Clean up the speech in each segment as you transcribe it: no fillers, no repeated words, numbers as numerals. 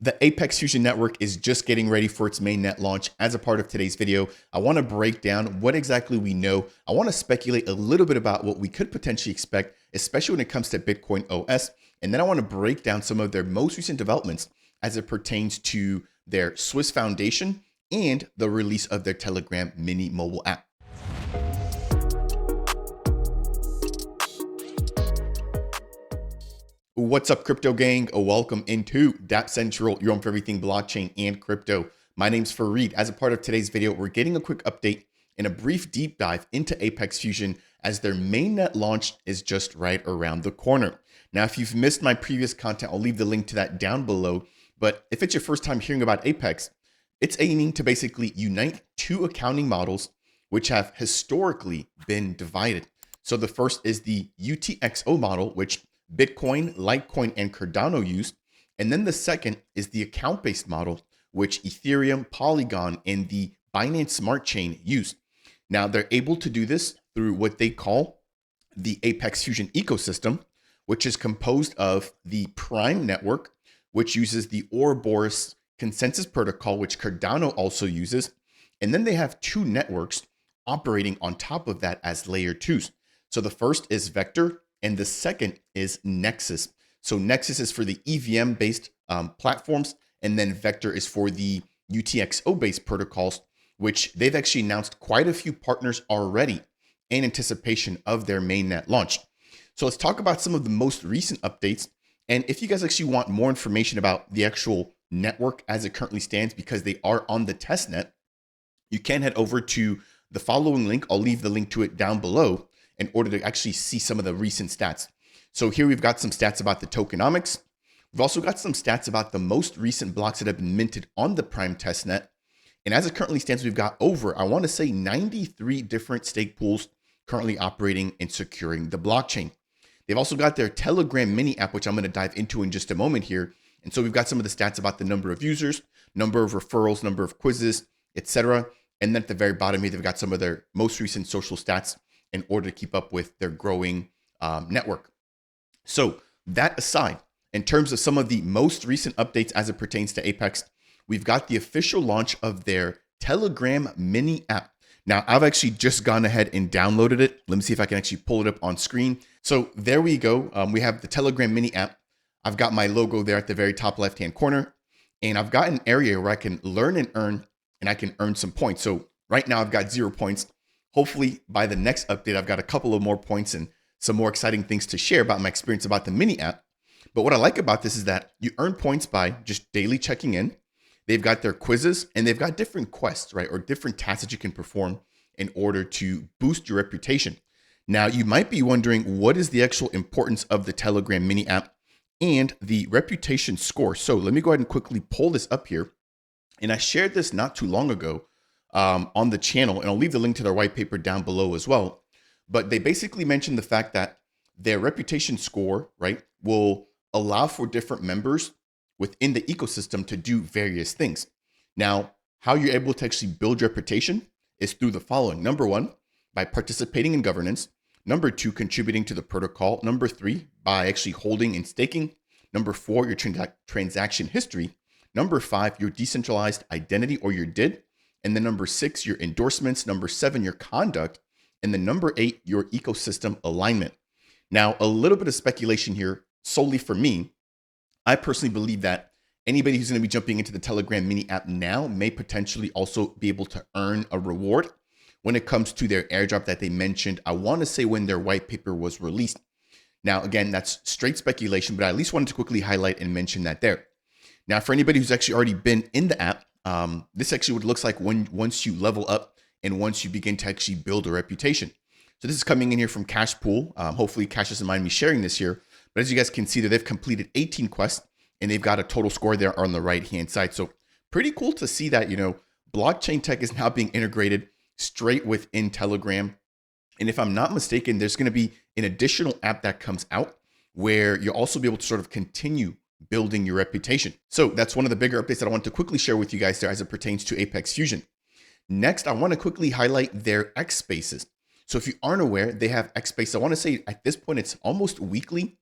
The Apex Fusion Network is just getting ready for its mainnet launch. As a part of today's video, I want to break down what exactly we know. I want to speculate a little bit about what we could potentially expect, especially when it comes to Bitcoin OS. And then I want to break down some of their most recent developments as it pertains to their Swiss Foundation and the release of their Telegram mini mobile app. What's up, crypto gang? Welcome into Dapp Central, your home for everything blockchain and crypto. My name's Fareed. As a part of today's video, we're getting a quick update and a brief deep dive into Apex Fusion as their mainnet launch is just right around the corner. Now, if you've missed my previous content, I'll leave the link to that down below. But if it's your first time hearing about Apex, it's aiming to basically unite two accounting models which have historically been divided. So the first is the UTXO model, which Bitcoin, Litecoin, and Cardano use. And then the second is the account-based model, which Ethereum, Polygon, and the Binance Smart Chain use. Now, they're able to do this through what they call the Apex Fusion ecosystem, which is composed of the Prime network, which uses the Ouroboros consensus protocol, which Cardano also uses. And then they have two networks operating on top of that as layer twos. So the first is Vector, and the second is Nexus. So Nexus is for the EVM-based platforms, and then Vector is for the UTXO-based protocols, which they've actually announced quite a few partners already in anticipation of their mainnet launch. So let's talk about some of the most recent updates. And if you guys actually want more information about the actual network as it currently stands, because they are on the testnet, you can head over to the following link. I'll leave the link to it down below in order to actually see some of the recent stats. So here we've got some stats about the tokenomics. We've also got some stats about the most recent blocks that have been minted on the Prime testnet. And as it currently stands, we've got over, I want to say 93 different stake pools currently operating and securing the blockchain. They've also got their Telegram mini app, which I'm going to dive into in just a moment here. And so we've got some of the stats about the number of users, number of referrals, number of quizzes, etc. And then at the very bottom here, they've got some of their most recent social stats in order to keep up with their growing network. So that aside, in terms of some of the most recent updates as it pertains to Apex, we've got the official launch of their Telegram mini app. Now, I've actually just gone ahead and downloaded it. Let me see if I can actually pull it up on screen. So there we go. We have the Telegram mini app. I've got my logo there at the very top left-hand corner, and I've got an area where I can learn and earn, and I can earn some points. So right now I've got 0 points. Hopefully by the next update, I've got a couple of more points and some more exciting things to share about my experience about the mini app. But what I like about this is that you earn points by just daily checking in. They've got their quizzes and they've got different quests, right? Or different tasks that you can perform in order to boost your reputation. Now, you might be wondering, what is the actual importance of the Telegram mini app and the reputation score? So let me go ahead and quickly pull this up here. And I shared this not too long ago on the channel, and I'll leave the link to their white paper down below as well. But they basically mentioned the fact that their reputation score, right, will allow for different members within the ecosystem to do various things. Now, how you're able to actually build your reputation is through the following. Number one, by participating in governance. Number two, contributing to the protocol. Number three, by actually holding and staking. Number four, your transaction history. Number five, your decentralized identity or your DID. And then number six, your endorsements. Number seven, your conduct. And then number eight, your ecosystem alignment. Now, a little bit of speculation here solely for me. I personally believe that anybody who's going to be jumping into the Telegram mini app now may potentially also be able to earn a reward when it comes to their airdrop that they mentioned. I want to say when their white paper was released. Now, again, that's straight speculation, but I at least wanted to quickly highlight and mention that there. Now, for anybody who's actually already been in the app, this actually what it looks like once you level up and once you begin to actually build a reputation. So this is coming in here from Cash Pool. Hopefully Cash doesn't mind me sharing this here. But as you guys can see that they've completed 18 quests and they've got a total score there on the right-hand side. So pretty cool to see that, blockchain tech is now being integrated straight within Telegram. And if I'm not mistaken, there's going to be an additional app that comes out where you'll also be able to sort of continue building your reputation. So that's one of the bigger updates that I want to quickly share with you guys there as it pertains to Apex Fusion. Next, I want to quickly highlight their X Spaces. So if you aren't aware, they have X Spaces. I want to say at this point, it's almost weekly.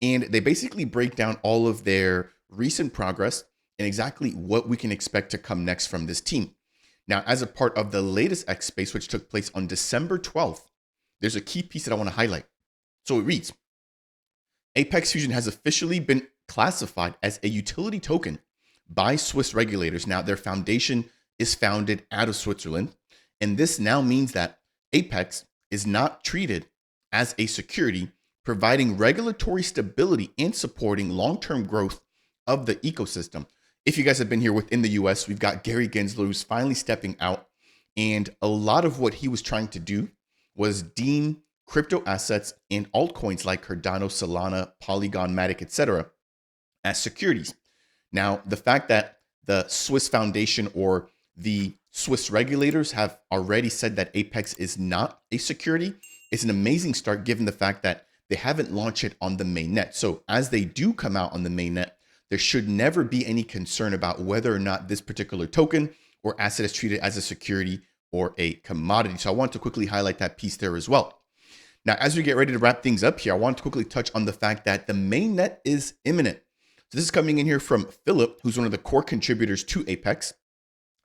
And they basically break down all of their recent progress and exactly what we can expect to come next from this team. Now, as a part of the latest X Space, which took place on December 12th, there's a key piece that I want to highlight. So it reads, Apex Fusion has officially been classified as a utility token by Swiss regulators. Now, their foundation is founded out of Switzerland, and this now means that Apex is not treated as a security, providing regulatory stability and supporting long-term growth of the ecosystem. If you guys have been here within the US, we've got Gary Gensler who's finally stepping out, and a lot of what he was trying to do was deem crypto assets and altcoins like Cardano, Solana, Polygon, Matic, etc. as securities. Now, the fact that the Swiss Foundation or the Swiss regulators have already said that Apex is not a security is an amazing start, given the fact that they haven't launched it on the mainnet. So as they do come out on the mainnet, there should never be any concern about whether or not this particular token or asset is treated as a security or a commodity. So I want to quickly highlight that piece there as well. Now, as we get ready to wrap things up here, I want to quickly touch on the fact that the mainnet is imminent. So this is coming in here from Philip, who's one of the core contributors to Apex.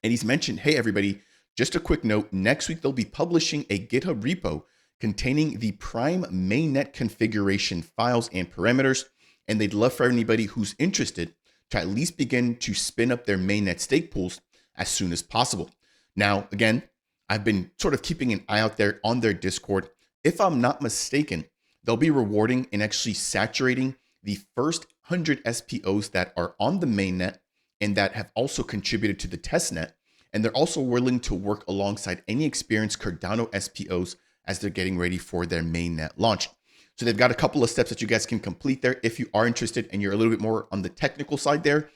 And he's mentioned, hey, everybody, just a quick note, next week they'll be publishing a GitHub repo containing the prime mainnet configuration files and parameters. And they'd love for anybody who's interested to at least begin to spin up their mainnet stake pools as soon as possible. Now, again, I've been sort of keeping an eye out there on their Discord. If I'm not mistaken, they'll be rewarding and actually saturating the first 100 SPOs that are on the mainnet and that have also contributed to the testnet. And they're also willing to work alongside any experienced Cardano SPOs as they're getting ready for their mainnet launch. So they've got a couple of steps that you guys can complete there if you are interested and you're a little bit more on the technical side there,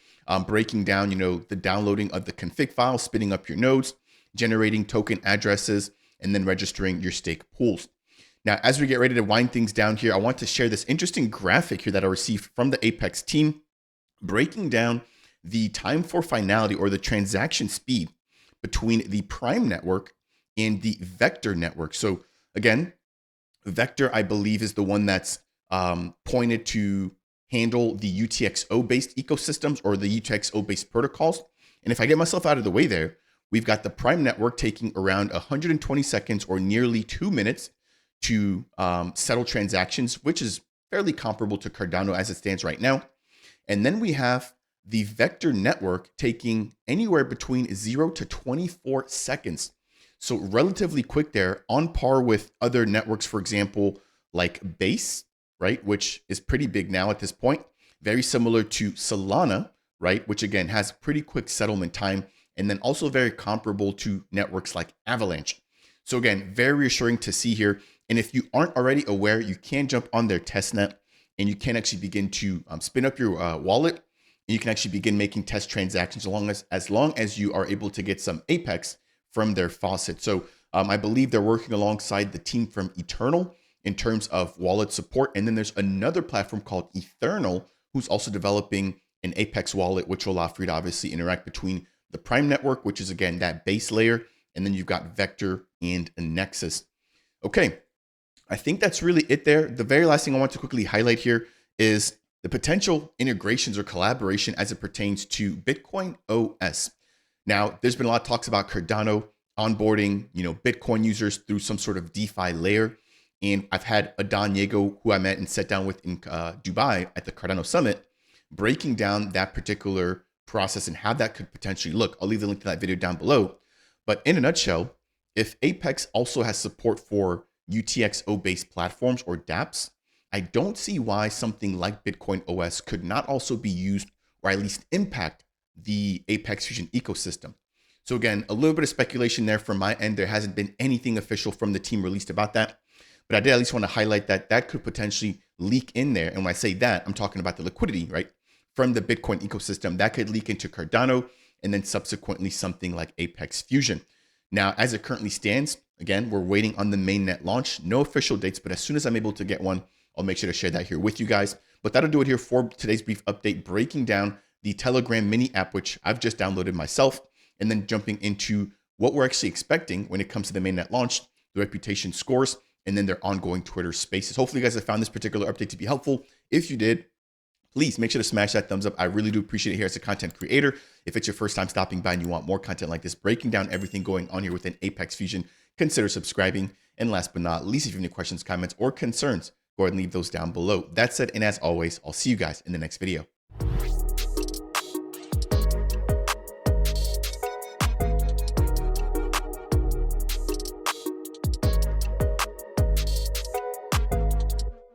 breaking down, the downloading of the config file, spinning up your nodes, generating token addresses, and then registering your stake pools. Now, as we get ready to wind things down here, I want to share this interesting graphic here that I received from the Apex team, breaking down the time for finality or the transaction speed between the Prime network and the Vector network. So again, Vector, I believe, is the one that's pointed to handle the UTXO-based ecosystems or the UTXO-based protocols. And if I get myself out of the way there, we've got the Prime network taking around 120 seconds or nearly 2 minutes to settle transactions, which is fairly comparable to Cardano as it stands right now. And then we have the Vector network taking anywhere between 0 to 24 seconds. So relatively quick there, on par with other networks, for example, like Base, right, which is pretty big now at this point. Very similar to Solana, right, which again has pretty quick settlement time, and then also very comparable to networks like Avalanche. So again, very reassuring to see here. And if you aren't already aware, you can jump on their testnet and you can actually begin to spin up your wallet. And you can actually begin making test transactions as long as you are able to get some Apex from their faucet. So I believe they're working alongside the team from Eternal in terms of wallet support. And then there's another platform called Ethernal, who's also developing an Apex wallet, which will allow for you to obviously interact between the Prime network, which is again that base layer, and then you've got Vector and a Nexus. Okay, I think that's really it there. The very last thing I want to quickly highlight here is the potential integrations or collaboration as it pertains to Bitcoin OS. Now, there's been a lot of talks about Cardano onboarding, Bitcoin users through some sort of DeFi layer. And I've had Adon Diego, who I met and sat down with in Dubai at the Cardano Summit, breaking down that particular process and how that could potentially look. I'll leave the link to that video down below. But in a nutshell, if Apex also has support for UTXO-based platforms or dApps, I don't see why something like Bitcoin OS could not also be used or at least impact the Apex Fusion ecosystem. So again, a little bit of speculation there from my end. There hasn't been anything official from the team released about that, but I did at least want to highlight that that could potentially leak in there. And when I say that, I'm talking about the liquidity, right? From the Bitcoin ecosystem that could leak into Cardano and then subsequently something like Apex Fusion. Now, as it currently stands, again, we're waiting on the mainnet launch. No official dates, but as soon as I'm able to get one, I'll make sure to share that here with you guys. But that'll do it here for today's brief update, breaking down the Telegram mini app, which I've just downloaded myself, and then jumping into what we're actually expecting when it comes to the mainnet launch, the reputation scores, and then their ongoing Twitter spaces. Hopefully you guys have found this particular update to be helpful. If you did, please make sure to smash that thumbs up. I really do appreciate it here as a content creator. If it's your first time stopping by and you want more content like this, breaking down everything going on here within Apex Fusion, consider subscribing. And last but not least, if you have any questions, comments, or concerns, go ahead and leave those down below. That said, and as always, I'll see you guys in the next video.